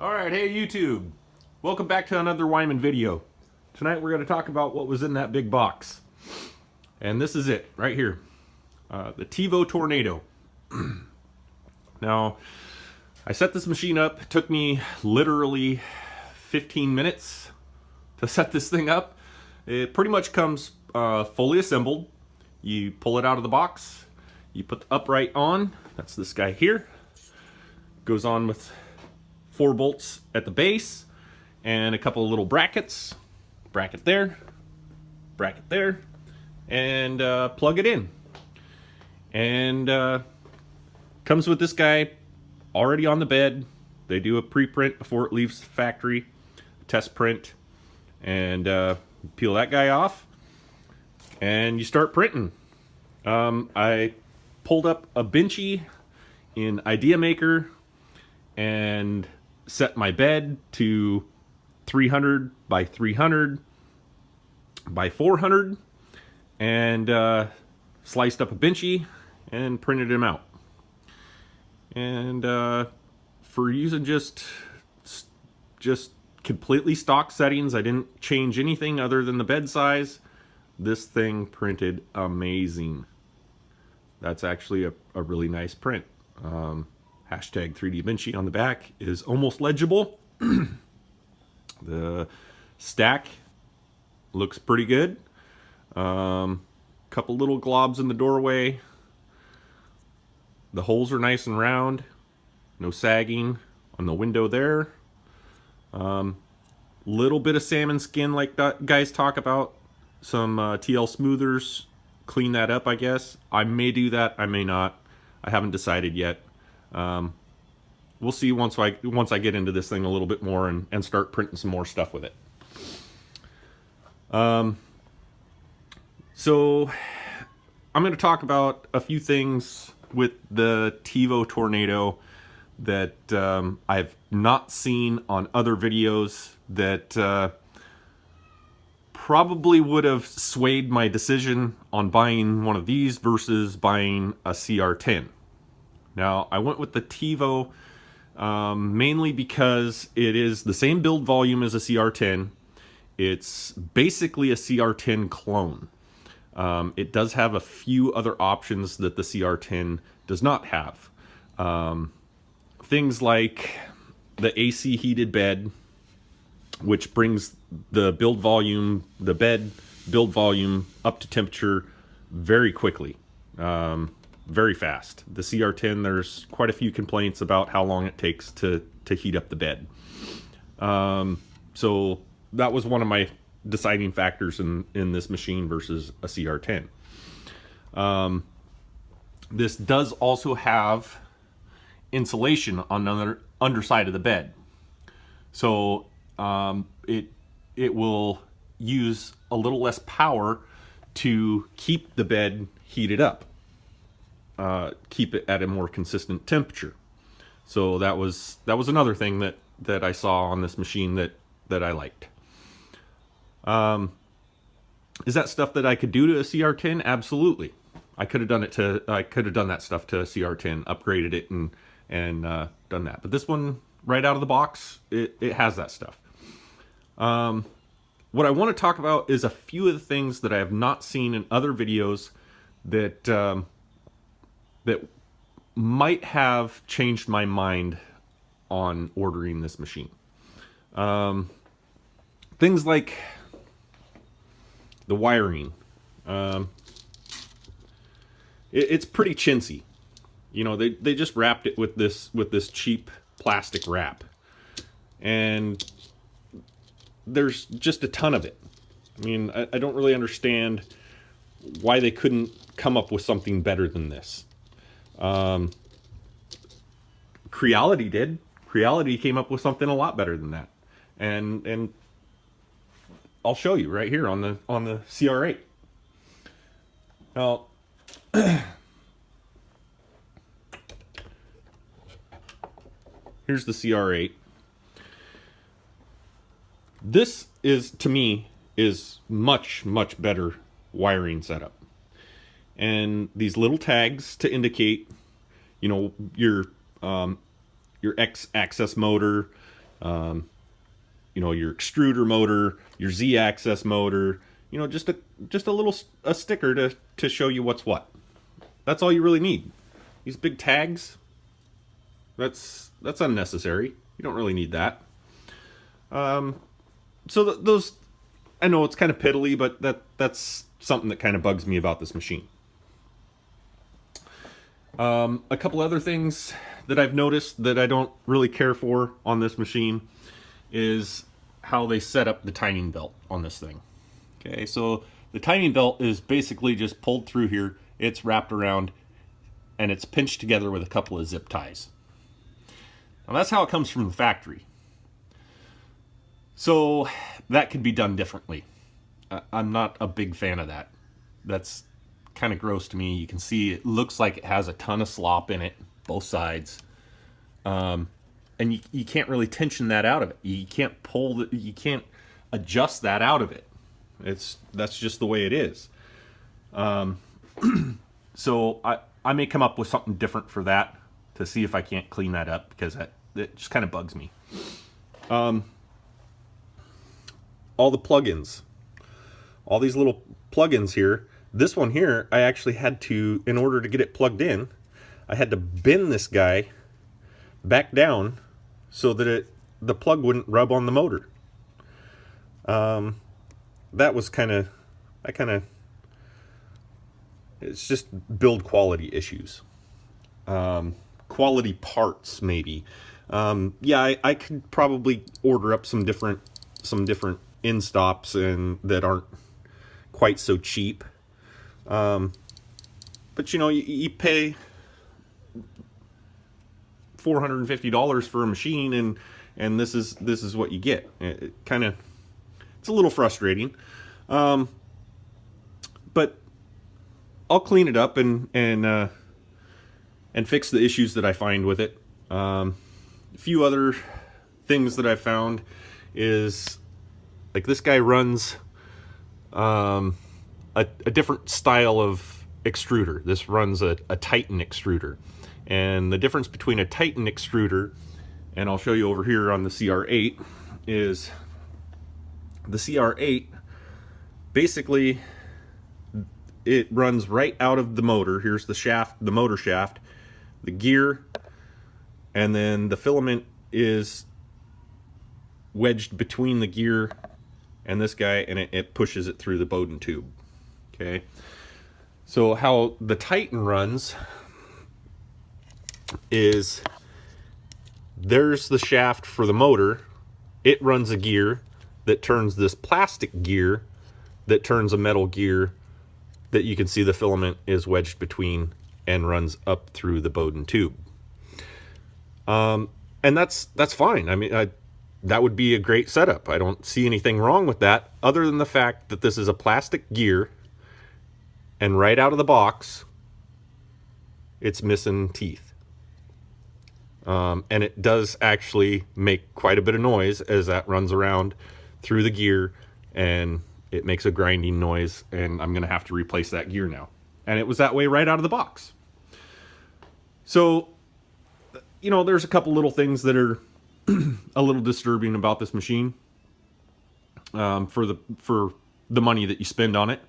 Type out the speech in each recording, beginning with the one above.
Alright, hey YouTube. Welcome back to another Wyman video. Tonight we're going to talk about what was in that big box. And this is it, right here. The Tevo Tornado. Now, I set this machine up. It took me literally 15 minutes to set this thing up. It pretty much comes fully assembled. You pull it out of the box. You put the upright on. That's this guy here. Goes on with 4 bolts at the base and a couple of little brackets. Bracket there, and plug it in. And comes with this guy already on the bed. They do a pre-print before it leaves the factory, test print, and peel that guy off, and you start printing. I pulled up a Benchy in Idea Maker and set my bed to 300 by 300 by 400 and sliced up a Benchy and printed him out. And for using just completely stock settings, I didn't change anything other than the bed size. This thing printed amazing. That's actually a really nice print. Hashtag 3D Benchy on the back is almost legible. The stack looks pretty good. Couple little globs in the doorway. The holes are nice and round. No sagging on the window there. Little bit of salmon skin like guys talk about. Some TL smoothers. Clean that up, I guess. I may do that. I may not. I haven't decided yet. We'll see once I get into this thing a little bit more and start printing some more stuff with it. So I'm going to talk about a few things with the Tevo Tornado that I've not seen on other videos that probably would have swayed my decision on buying one of these versus buying a CR10. Now, I went with the Tevo mainly because it is the same build volume as a CR10. It's basically a CR10 clone. It does have a few other options that the CR10 does not have. Things like the AC heated bed, which brings the bed build volume up to temperature very quickly. Very fast. The CR10, there's quite a few complaints about how long it takes to heat up the bed. So that was one of my deciding factors in this machine versus a CR10. This does also have insulation on the underside of the bed. So it will use a little less power to keep the bed heated up. Keep it at a more consistent temperature. So that was another thing that I saw on this machine that I liked. Is that stuff that I could do to a CR10? Absolutely. I could have done that stuff to a CR10, upgraded it and done that. But this one, right out of the box, it has that stuff. What I want to talk about is a few of the things that I have not seen in other videos that might have changed my mind on ordering this machine. Things like the wiring. It's pretty chintzy. You know, they just wrapped it with this cheap plastic wrap, and there's just a ton of it. I mean, I don't really understand why they couldn't come up with something better than this. Creality did. Creality came up with something a lot better than that, and I'll show you right here on the CR8. Now, here's the CR8. This is, to me, is much better wiring setup. And these little tags to indicate, you know, your X-axis motor, You know, your extruder motor, your Z-axis motor, you know, just a little sticker to show you what's what. That's all you really need. These big tags, that's unnecessary. You don't really need that. So those, I know it's kind of piddly, but that's something that kind of bugs me about this machine. A couple other things that I've noticed that I don't really care for on this machine is how they set up the timing belt on this thing. Okay, so the timing belt is basically just pulled through here. It's wrapped around and it's pinched together with a couple of zip ties. Now that's how it comes from the factory. So that could be done differently. I'm not a big fan of that. That's kind of gross to me. You can see it looks like it has a ton of slop in it, both sides. And you can't really tension that out of it. You can't you can't adjust that out of it. That's just the way it is. So I may come up with something different for that to see if I can't clean that up, because it just kind of bugs me. All the plugins, all these little plugins here. This one here, I actually had to, in order to get it plugged in, I had to bend this guy back down so that the plug wouldn't rub on the motor. That was it's just build quality issues. Quality parts, maybe. Yeah, I could probably order up some different end stops and that aren't quite so cheap. But you know, you pay $450 for a machine, and this is what you get. It's a little frustrating, but I'll clean it up and fix the issues that I find with it. A few other things that I found is, like, this guy runs a different style of extruder. This runs a Titan extruder. And the difference between a Titan extruder, and I'll show you over here on the CR8, is the CR8, basically, it runs right out of the motor. Here's the shaft, the motor shaft, the gear, and then the filament is wedged between the gear and this guy, and it pushes it through the Bowden tube. Okay, so how the Titan runs is, there's the shaft for the motor. It runs a gear that turns this plastic gear that turns a metal gear that you can see the filament is wedged between and runs up through the Bowden tube. And that's fine. I mean, that would be a great setup. I don't see anything wrong with that, other than the fact that this is a plastic gear, and right out of the box, it's missing teeth. And it does actually make quite a bit of noise as that runs around through the gear, and it makes a grinding noise, and I'm going to have to replace that gear now. And it was that way right out of the box. So, you know, there's a couple little things that are a little disturbing about this machine, for the money that you spend on it.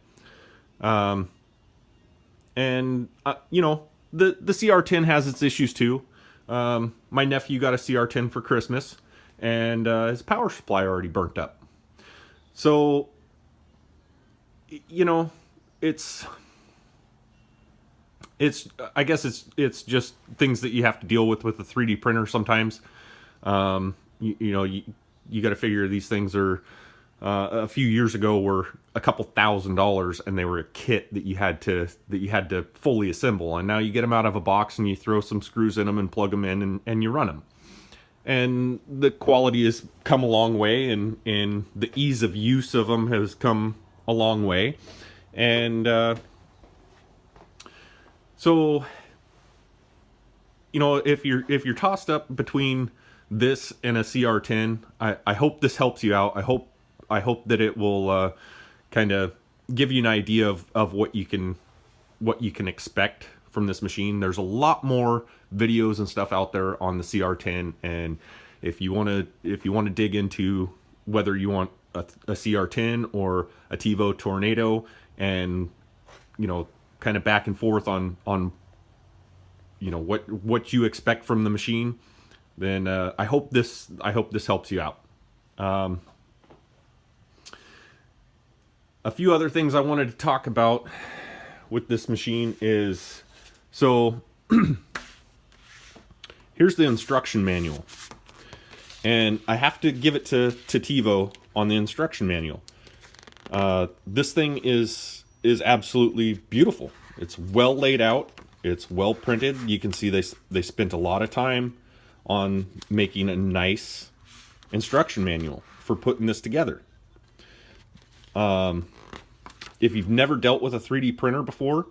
You know, the CR10 has its issues too. My nephew got a CR10 for Christmas, and his power supply already burnt up. So, you know, I guess it's just things that you have to deal with a 3D printer sometimes. You know, you got to figure these things are, a few years ago were a couple $1,000, and they were a kit that you had to fully assemble. And now you get them out of a box and you throw some screws in them and plug them in, and you run them. And the quality has come a long way, and the ease of use of them has come a long way. And so, you know, if you're tossed up between this and a CR10, I hope this helps you out. I hope that it will kind of give you an idea of what you can expect from this machine. There's a lot more videos and stuff out there on the CR10, and If you want to dig into whether you want a CR10 or a Tevo Tornado, and kind of back and forth on what you expect from the machine, then I hope this helps you out. A few other things I wanted to talk about with this machine is, so here's the instruction manual, and I have to give it to Tevo on the instruction manual. This thing is absolutely beautiful. It's well laid out. It's well printed. You can see they spent a lot of time on making a nice instruction manual for putting this together. If you've never dealt with a 3D printer before,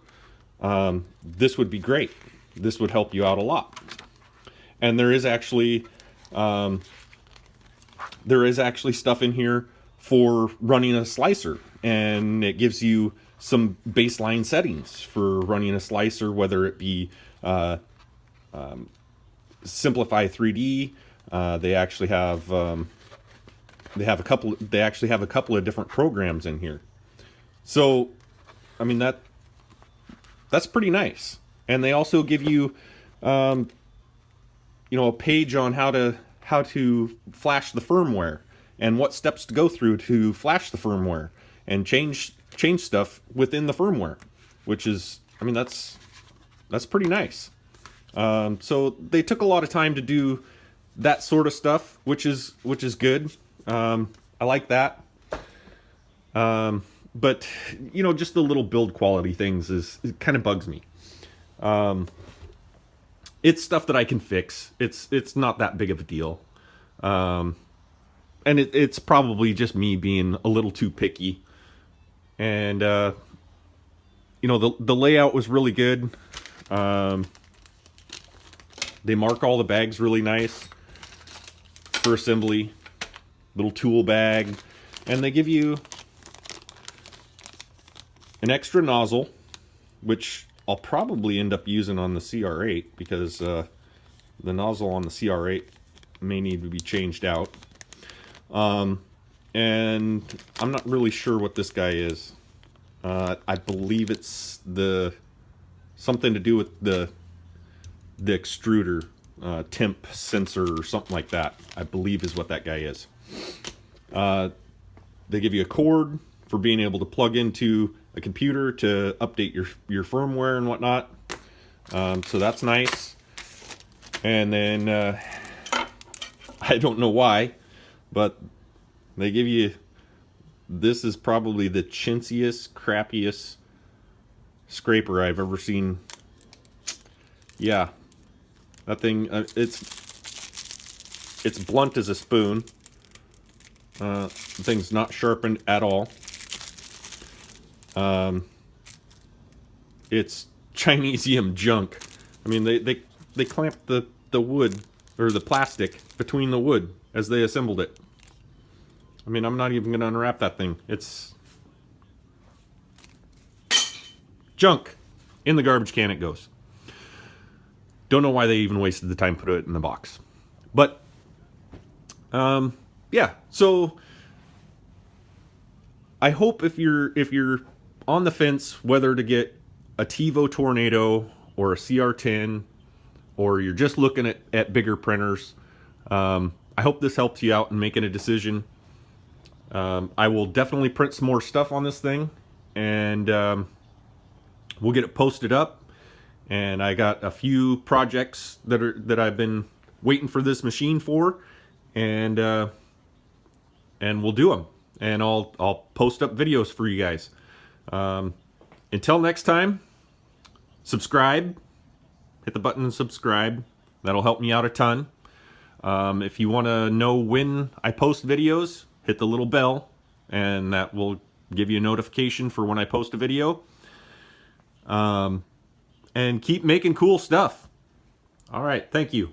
this would be great. This would help you out a lot. And there is actually stuff in here for running a slicer, and it gives you some baseline settings for running a slicer, whether it be Simplify 3D. They actually have a couple of different programs in here. So, I mean, that's pretty nice. And they also give you a page on how to flash the firmware and what steps to go through to flash the firmware and change stuff within the firmware, which is, I mean, that's pretty nice. So they took a lot of time to do that sort of stuff, which is good. I like that. But just the little build quality things it kind of bugs me. It's stuff that I can fix. It's not that big of a deal. And it's probably just me being a little too picky. And the layout was really good. They mark all the bags really nice for assembly. Little tool bag, and they give you an extra nozzle, which I'll probably end up using on the CR8, because the nozzle on the CR8 may need to be changed out. And I'm not really sure what this guy is. I believe it's something to do with the extruder, temp sensor or something like that, I believe is what that guy is. They give you a cord for being able to plug into a computer to update your firmware and whatnot. So that's nice. And then I don't know why, but they give you, this is probably the chintziest, crappiest scraper I've ever seen. Yeah, that thing, it's blunt as a spoon. The thing's not sharpened at all. It's Chinesium junk. I mean, they clamped the wood, or the plastic, between the wood as they assembled it. I mean, I'm not even going to unwrap that thing. It's junk. In the garbage can it goes. Don't know why they even wasted the time to put it in the box. But, yeah, so I hope if you're on the fence whether to get a Tevo Tornado or a CR10, or you're just looking at bigger printers, I hope this helps you out in making a decision. I will definitely print some more stuff on this thing, and we'll get it posted up. And I got a few projects that I've been waiting for this machine for, and we'll do them. And I'll post up videos for you guys. Until next time, subscribe. Hit the button and subscribe. That'll help me out a ton. If you want to know when I post videos, hit the little bell, and that will give you a notification for when I post a video. And keep making cool stuff. All right, thank you.